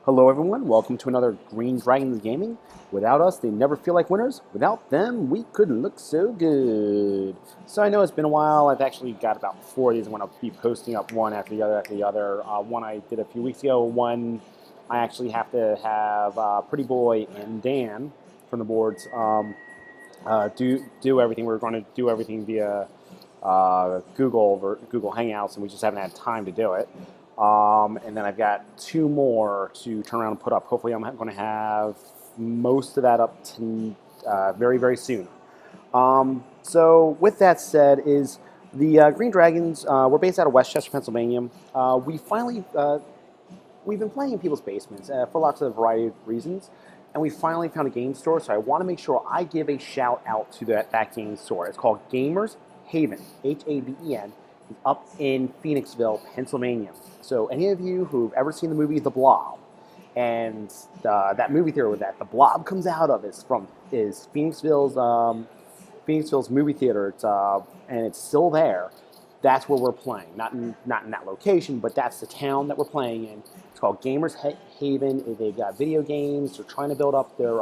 Hello everyone, welcome to another Green Dragons Gaming. Without us, they never feel like winners. Without them, we couldn't look so good. So I know it's been a while. I've actually got about 4 of these. I'm going to be posting up one after the other after the other. One I did a few weeks ago. One I actually have to have Prettyboy and Dan from the boards do everything. We're going to do everything via Google Hangouts, and we just haven't had time to do it. And then I've got 2 more to turn around and put up. Hopefully, I'm going to have most of that up to very, very soon. So with that said, is the Green Dragons? We're based out of Westchester, Pennsylvania. We've been playing in people's basements for lots of variety of reasons, and we finally found a game store. So I want to make sure I give a shout out to that game store. It's called Gamers Haven, Haven, up in Phoenixville, Pennsylvania. So any of you who've ever seen the movie The Blob, and that movie theater that the Blob comes out of is Phoenixville's movie theater. And it's still there. That's where we're playing. Not in that location, but that's the town that we're playing in. It's called Gamers Haven. They've got video games. They're trying to build up their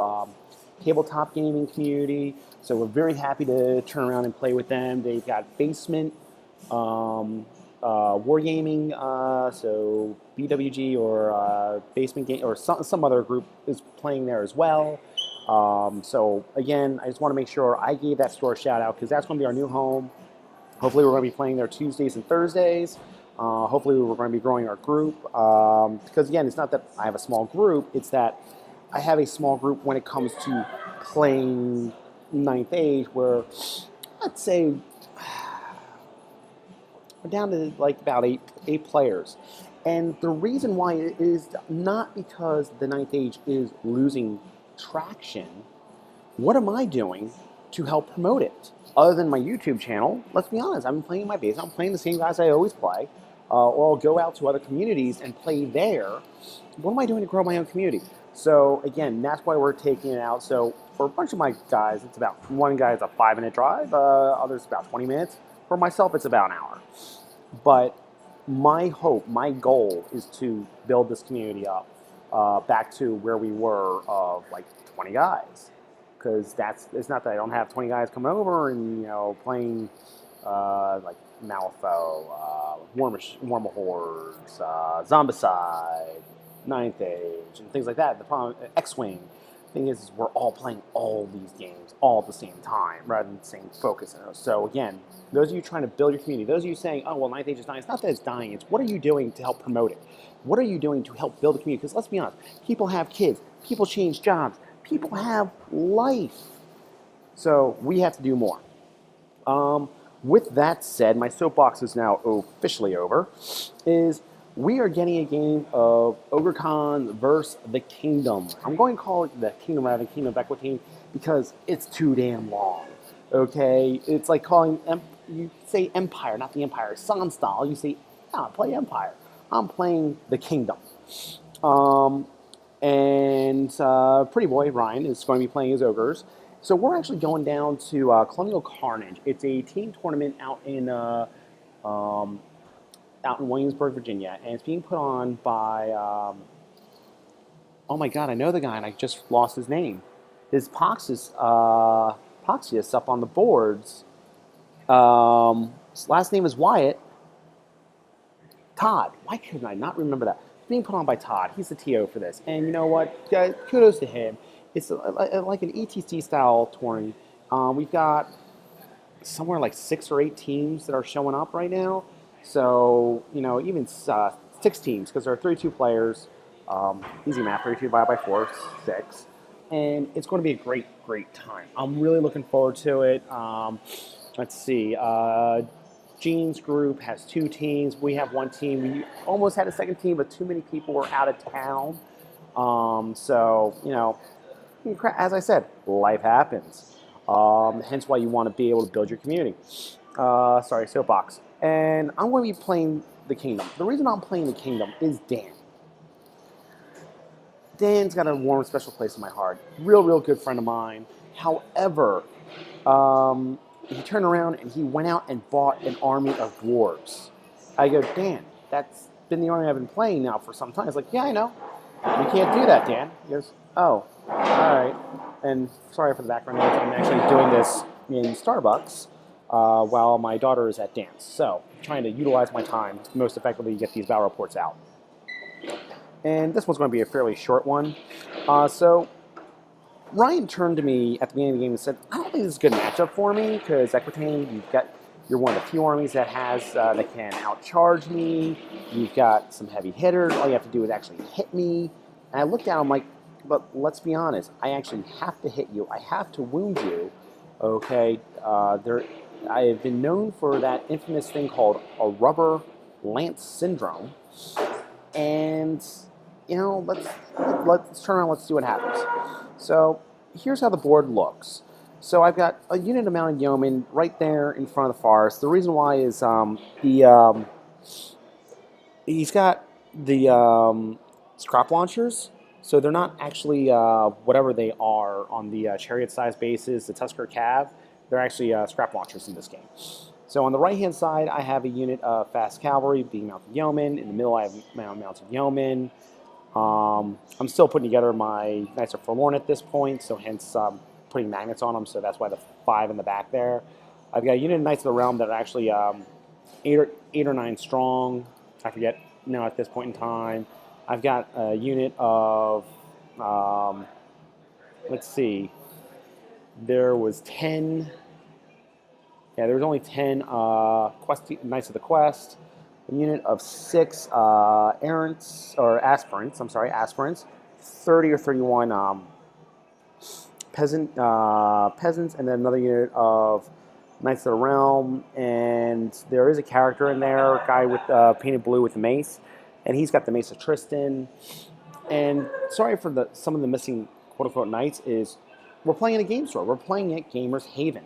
tabletop gaming community. So we're very happy to turn around and play with them. They've got basement wargaming, so BWG or basement game or some other group is playing there as well. So again, I just want to make sure I gave that store a shout out because that's going to be our new home. Hopefully we're going to be playing there Tuesdays and Thursdays. Hopefully we're going to be growing our group because again, it's not that I have a small group, it's that I have a small group when it comes to playing 9th age where let's say we're down to like about eight players. And the reason why is not because the 9th age is losing traction. What am I doing to help promote it? Other than my YouTube channel, let's be honest, I'm playing in my base. I'm playing the same guys I always play. Or I'll go out to other communities and play there. What am I doing to grow my own community? So again, that's why we're taking it out. So for a bunch of my guys, it's about one guy is a 5-minute drive, others about 20 minutes. For myself, it's about an hour. But my hope, my goal is to build this community up back to where we were of like 20 guys. Because it's not that I don't have 20 guys coming over and playing like Malifaux, Warma Hordes, Zombicide, 9th Age, and things like that. The problem, X-Wing. Thing is we're all playing all these games all at the same time rather than saying focus. So again, those of you trying to build your community, those of you saying, oh, well, 9th Age is dying. It's not that it's dying. It's what are you doing to help promote it? What are you doing to help build a community? Because let's be honest, people have kids. People change jobs. People have life. So we have to do more. With that said, my soapbox is now officially over. We are getting a game of Ogre Con versus the Kingdom. I'm going to call it the Kingdom rather than Kingdom of Equity because it's too damn long. Okay? It's like calling, you say Empire, not the Empire. San style, you say, play Empire. I'm playing the Kingdom. And Prettyboy, Ryan, is going to be playing his Ogres. So we're actually going down to Colonial Carnage. It's a team tournament out in Williamsburg, Virginia, and it's being put on by, oh my god, I know the guy, and I just lost his name. His Poxius up on the boards. His last name is Wyatt. Todd. Why couldn't I not remember that? It's being put on by Todd. He's the TO for this. And you know what? Guys, kudos to him. It's like an ETC-style tournament. We've got somewhere like 6 or 8 teams that are showing up right now. So, even 6 teams, because there are 32 players. Easy math, 32 divided by 4, 6. And it's going to be a great, great time. I'm really looking forward to it. Let's see. Gene's group has 2 teams. We have 1 team. We almost had a second team, but too many people were out of town. So, as I said, life happens. Hence why you want to be able to build your community. Sorry, soapbox. And I'm going to be playing the Kingdom. The reason I'm playing the Kingdom is Dan. Dan's got a warm, special place in my heart. Real good friend of mine. However, he turned around and he went out and bought an army of dwarves. I go, Dan, that's been the army I've been playing now for some time. He's like, yeah, I know. We can't do that, Dan. He goes, oh, all right. And sorry for the background noise. I'm actually doing this in Starbucks while my daughter is at dance. So I'm trying to utilize my time most effectively to get these battle reports out. And this one's going to be a fairly short one. So Ryan turned to me at the beginning of the game and said, I don't think this is a good matchup for me because Aquitaine, you're one of the few armies that can outcharge me. You've got some heavy hitters. All you have to do is actually hit me. And I looked down, I'm like, but let's be honest. I actually have to hit you. I have to wound you. Okay, I have been known for that infamous thing called a rubber lance syndrome. And, let's turn around, let's see what happens. So here's how the board looks. So I've got a unit of mounted yeomen right there in front of the forest. The reason why is he's got the scrap launchers, so they're not actually whatever they are on the chariot-sized bases, the Tusker Cav. They're actually scrap launchers in this game. So on the right-hand side, I have a unit of fast cavalry being mounted yeomen. In the middle, I have mounted yeomen. I'm still putting together my Knights of Forlorn at this point, so hence putting magnets on them, so that's why the 5 in the back there. I've got a unit of Knights of the Realm that are actually 8 or 9 strong. I forget now at this point in time. I've got a unit of, let's see, there was 10, yeah, there was only 10 Knights of the Quest, a unit of 6 aspirants, 30 or 31 peasants, and then another unit of Knights of the Realm, and there is a character in there, a guy with painted blue with a mace, and he's got the Mace of Tristan. And sorry for some of the missing quote-unquote knights is we're playing in a game store. We're playing at Gamers Haven.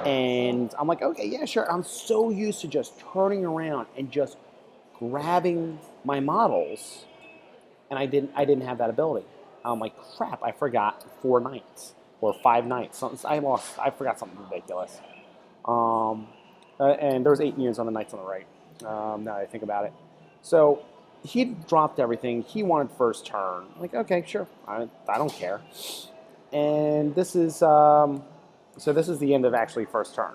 And I'm like, okay, yeah, sure. I'm so used to just turning around and just grabbing my models, and I didn't have that ability. I'm like, crap, I forgot 4 knights or 5 knights. I forgot something ridiculous. And there was 8 units on the knights on the right. Now that I think about it, so he dropped everything. He wanted first turn. I'm like, okay, sure, I don't care. And this is so this is the end of actually first turn.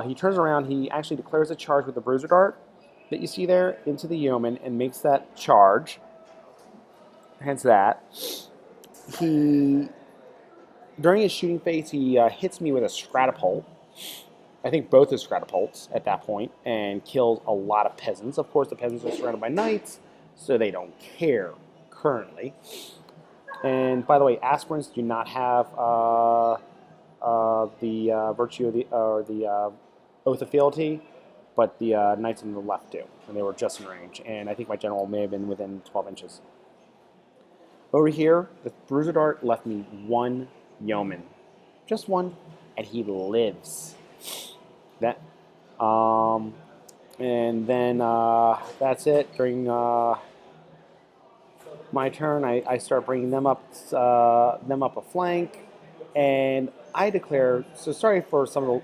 He turns around. He actually declares a charge with the bruiser dart that you see there into the yeoman and makes that charge. Hence that. He, during his shooting phase, he hits me with a Stratapult. I think both his Stratapults at that point, and kills a lot of peasants. Of course, the peasants are surrounded by knights, so they don't care currently. And by the way, aspirants do not have the virtue of the oath of fealty, but the knights on the left do, and they were just in range. And I think my general may have been within 12 inches. Over here, the bruiser dart left me 1 yeoman, just 1, and he lives. That, and then that's it. During my turn, I start bringing them up a flank, and I declare. So sorry for some of the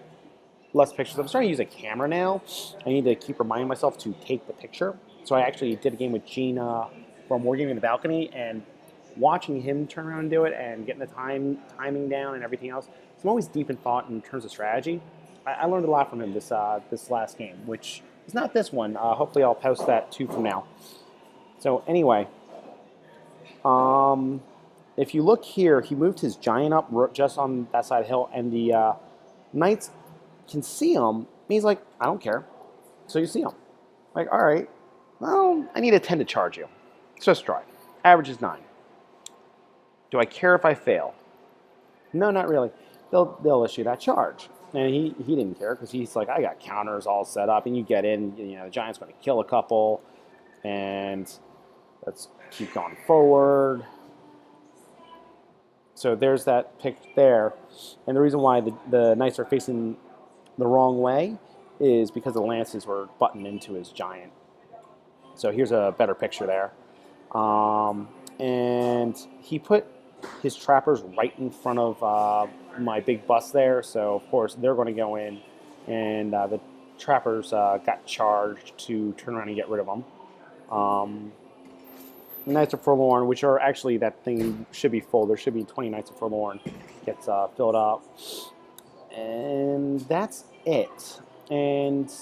less pictures. I'm starting to use a camera now. I need to keep reminding myself to take the picture. So I actually did a game with Gene from Wargaming in the Balcony, and watching him turn around and do it, and getting the timing down and everything else. So I'm always deep in thought in terms of strategy. I learned a lot from him this last game, which is not this one. Hopefully I'll post that too from now. So anyway, if you look here, he moved his giant up just on that side of the hill, and the knights can see him. And he's like, I don't care. So you see him. Like, all right, well, I need a 10 to charge you. Let's just try. Average is 9. Do I care if I fail? No, not really. They'll issue that charge. And he didn't care because he's like, I got counters all set up, and you get in, the giant's going to kill a couple, and let's keep going forward. So there's that pick there, and the reason why the knights are facing the wrong way is because the lances were buttoned into his giant. So here's a better picture there. And he put his trappers right in front of my big bus there, so of course they're going to go in, and the trappers got charged to turn around and get rid of them. Knights of Forlorn, which are actually, that thing should be full. There should be 20 Knights of Forlorn. Gets filled up. And that's it. And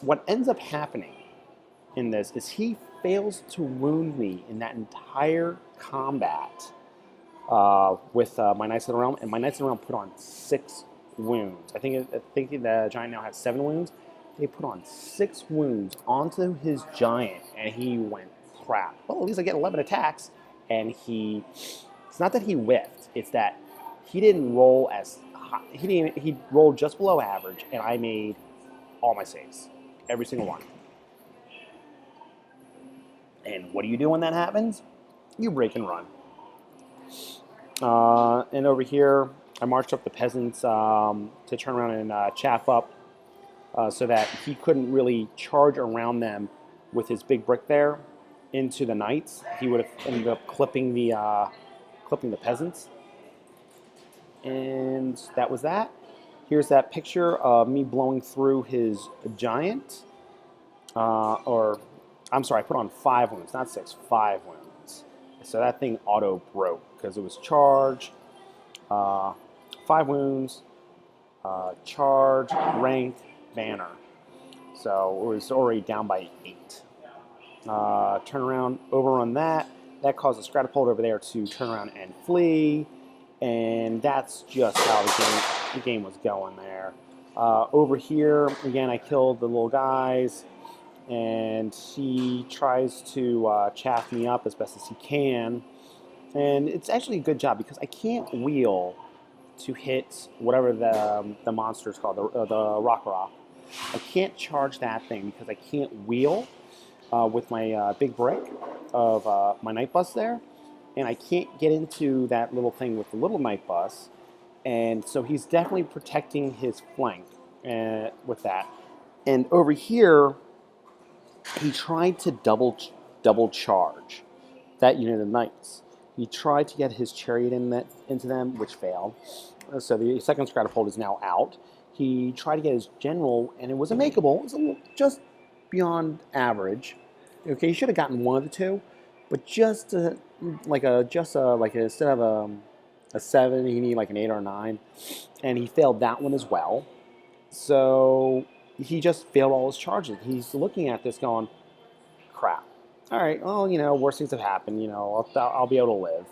what ends up happening in this is he fails to wound me in that entire combat with my Knights of the Realm, and my Knights of the Realm put on 6 wounds. I think the giant now has 7 wounds. They put on 6 wounds onto his giant, and he went crap. Well, at least I get 11 attacks, and it's not that he whiffed, it's that he didn't roll as high. He rolled just below average, and I made all my saves, every single one. And what do you do when that happens? You break and run. And over here, I marched up the peasants to turn around and chaff up so that he couldn't really charge around them with his big brick there into the knights. He would have ended up clipping the peasants. And that was that. Here's that picture of me blowing through his giant. I'm sorry, I put on 5 wounds, not 6, 5 wounds. So that thing auto broke because it was charge, 5 wounds, charge, rank, banner. So it was already down by 8. Turn around, overrun that. That caused a Stratopult over there to turn around and flee. And that's just how the game was going there. Over here, again, I killed the little guys. And he tries to chaff me up as best as he can. And it's actually a good job because I can't wheel to hit whatever the monster is called, the Rock. I can't charge that thing because I can't wheel with my big brick of my night bus there. And I can't get into that little thing with the little night bus. And so he's definitely protecting his flank with that. And over here, he tried to double charge that unit of knights. He tried to get his chariot into them, which failed. So the second Stratopult is now out. He tried to get his general, and it was a makeable. It was just beyond average. Okay, he should have gotten one of the two, but instead of a 7, he needed like an 8 or a 9, and he failed that one as well. So he just failed all his charges. He's looking at this going, crap. All right, well, worse things have happened. I'll be able to live.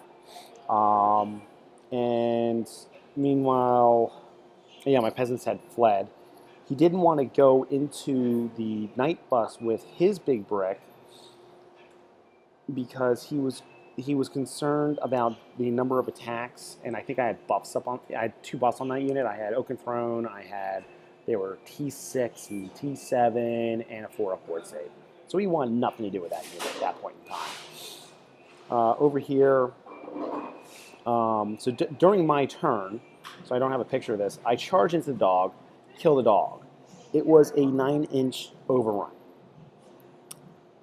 And meanwhile, yeah, my peasants had fled. He didn't want to go into the night bus with his big brick because he was concerned about the number of attacks, and I think I had buffs I had 2 buffs on that unit. I had Oaken Throne. They were T6 and T7 and a 4 upward save. So he wanted nothing to do with that unit at that point in time. Over here, during my turn, so I don't have a picture of this, I charge into the dog, kill the dog. It was a 9-inch overrun,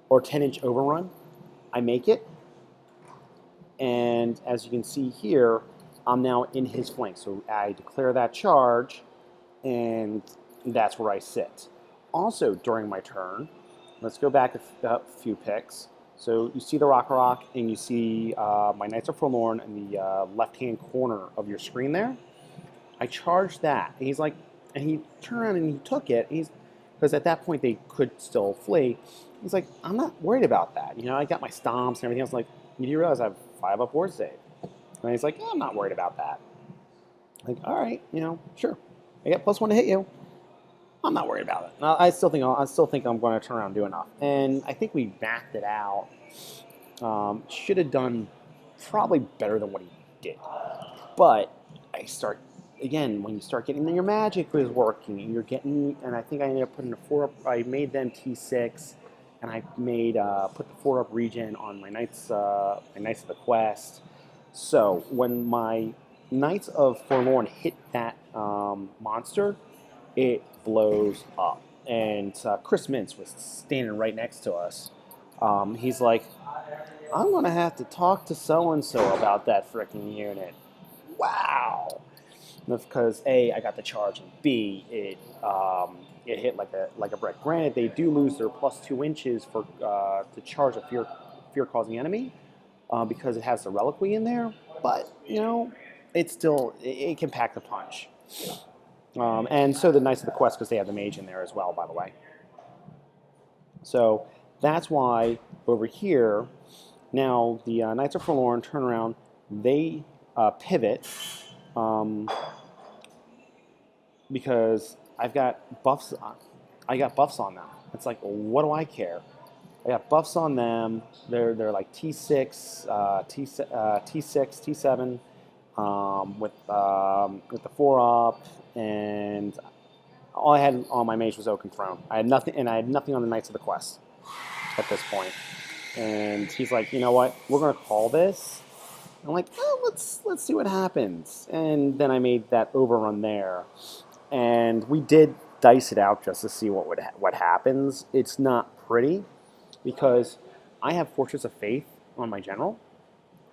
or 10-inch overrun. I make it, and as you can see here, I'm now in his flank. So I declare that charge, and that's where I sit. Also, during my turn, let's go back a few picks. So you see the Rock, and you see my Knights of Forlorn in the left-hand corner of your screen there. I charged that, and he's like, and he turned around and he took it, because at that point they could still flee. He's like, I'm not worried about that. I got my stomps and everything else. Like, you do realize I have 5 upward save? And he's like, I'm not worried about that. Like, all right, sure. I got +1 to hit you. I'm not worried about it. I still think I'm going to turn around and do enough. And I think we backed it out. Should have done probably better than what he did. But again, when you start getting your magic is working, and I think I ended up putting a 4 up. I made them T6, and I put the 4 up regen on my Knights of the Quest. So when my Knights of Forlorn hit that monster, it blows up. And Chris Mintz was standing right next to us. He's like, I'm going to have to talk to so-and-so about that freaking unit. Wow. Because A, I got the charge, and B, it hit like a brick. Granted, they do lose their +2 inches to charge if you're fear-causing enemy because it has the reliquary in there. But, you know, it's still, it can pack the punch. And so the Knights of the Quest, because they have the mage in there as well, by the way. So that's why over here, now the Knights of Forlorn turn around, they pivot because I've got buffs. I got buffs on them. It's like, well, what do I care? I got buffs on them. They're like T6, T6, T7 with the 4-up, and all I had on my mage was Oaken Throne. I had nothing, and I had nothing on the Knights of the Quest at this point. And he's like, you know what? We're gonna call this. I'm like, oh, let's see what happens. And then I made that overrun there, and we did dice it out just to see what happens. It's not pretty because I have Fortress of Faith on my general,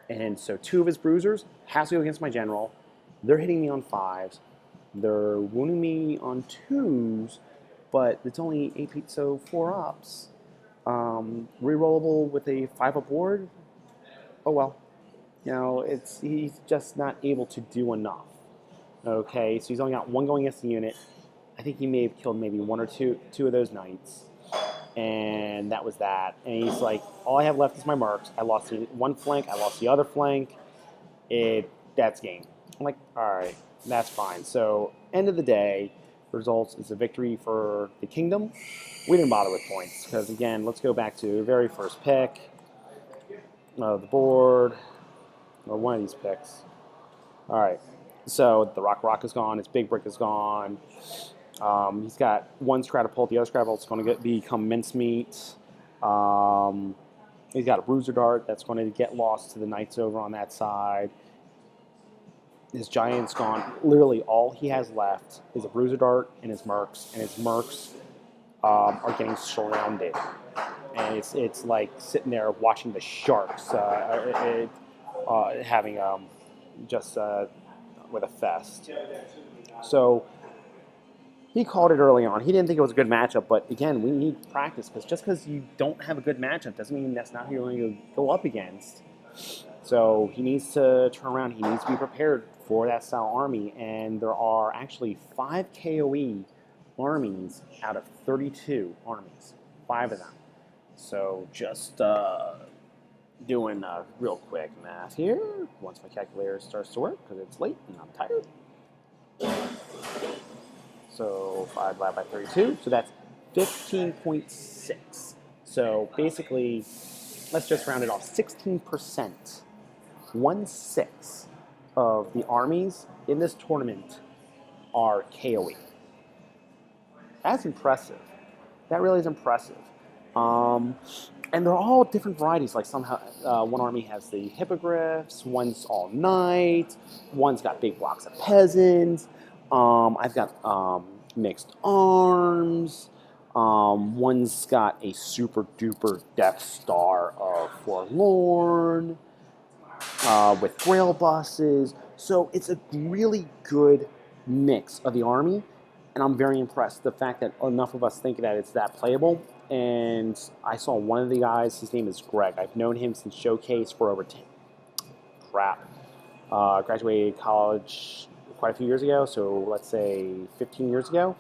and so 2 of his bruisers has to go against my general. They're hitting me on 5s. They're wounding me on 2s, but it's only 8 so 4-ups. Rerollable with a 5-up board. Oh well. You know, he's just not able to do enough. Okay, so he's only got 1 going against the unit. I think he may have killed maybe 1 or 2 of those knights. And that was that. And he's like, all I have left is my mercs. I lost one flank. I lost the other flank. That's game. I'm like, all right, that's fine. So end of the day, results is a victory for the kingdom. We didn't bother with points because, again, let's go back to the very first pick of the board, or one of these picks. All right, so the rock is gone. His big brick is gone. He's got 1 Stratapult. The other Stratapult's going to become mincemeat. He's got a Bruiser Dart that's going to get lost to the Knights over on that side. His Giant's gone. Literally, all he has left is a Bruiser Dart and his Mercs, and his Mercs are getting surrounded. And it's like sitting there watching the Sharks having just with a fest. So he called it early on. He didn't think it was a good matchup, but again, we need practice because just because you don't have a good matchup doesn't mean that's not who you're going to go up against. So he needs to turn around. He needs to be prepared for that style army, and there are actually 5 KoE armies out of 32 armies, 5 of them. So just doing real quick math here once my calculator starts to work because it's late and I'm tired. So 5 divided by 32, so that's 15.6. So basically, let's just round it off. 16%, 1/6 of the armies in this tournament are KoE. That's impressive. That really is impressive. And they're all different varieties. Like somehow, one army has the hippogriffs, one's all knight, one's got big blocks of peasants. I've got mixed arms. One's got a super duper Death Star of Forlorn with Grail buses. So it's a really good mix of the army, and I'm very impressed. The fact that enough of us think that it's that playable. And I saw one of the guys, his name is Greg. I've known him since Showcase for over 10. Graduated college quite a few years ago, so let's say 15 years ago.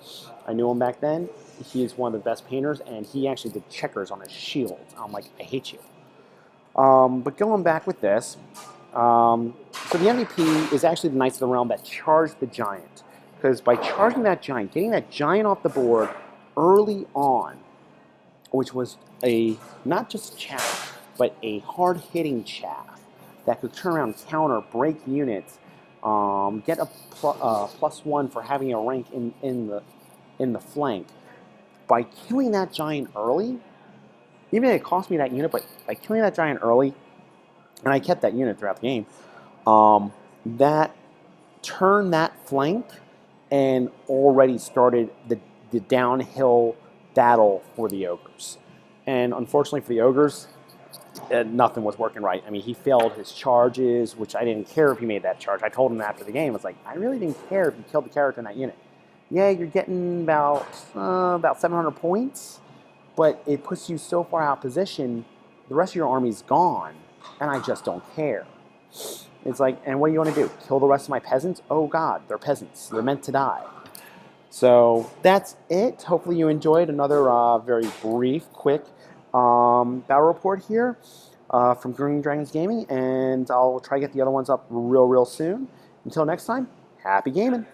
I knew him back then. He is one of the best painters, and he actually did checkers on his shield. I'm like, I hate you. But going back with this, so the MVP is actually the Knights of the Realm that charged the Giant. Because by charging that Giant, getting that Giant off the board early on, which was a not just chaff, but a hard-hitting chaff that could turn around, counter, break units, get a +1 for having a rank in the flank. By killing that Giant early, even if it cost me that unit, but by killing that Giant early, and I kept that unit throughout the game, that turned that flank and already started the downhill battle for the Ogres. And unfortunately for the Ogres, nothing was working right. I mean, he failed his charges, which I didn't care if he made that charge. I told him after the game, I was like, I really didn't care if you killed the character in that unit. Yeah, you're getting about 700 points, but it puts you so far out of position the rest of your army's gone, and I just don't care. It's like, and what do you want to do? Kill the rest of my peasants? Oh God, they're peasants. They're meant to die. So that's it. Hopefully you enjoyed another very brief, quick battle report here from Green Dragons Gaming, and I'll try to get the other ones up real soon. Until next time, happy gaming!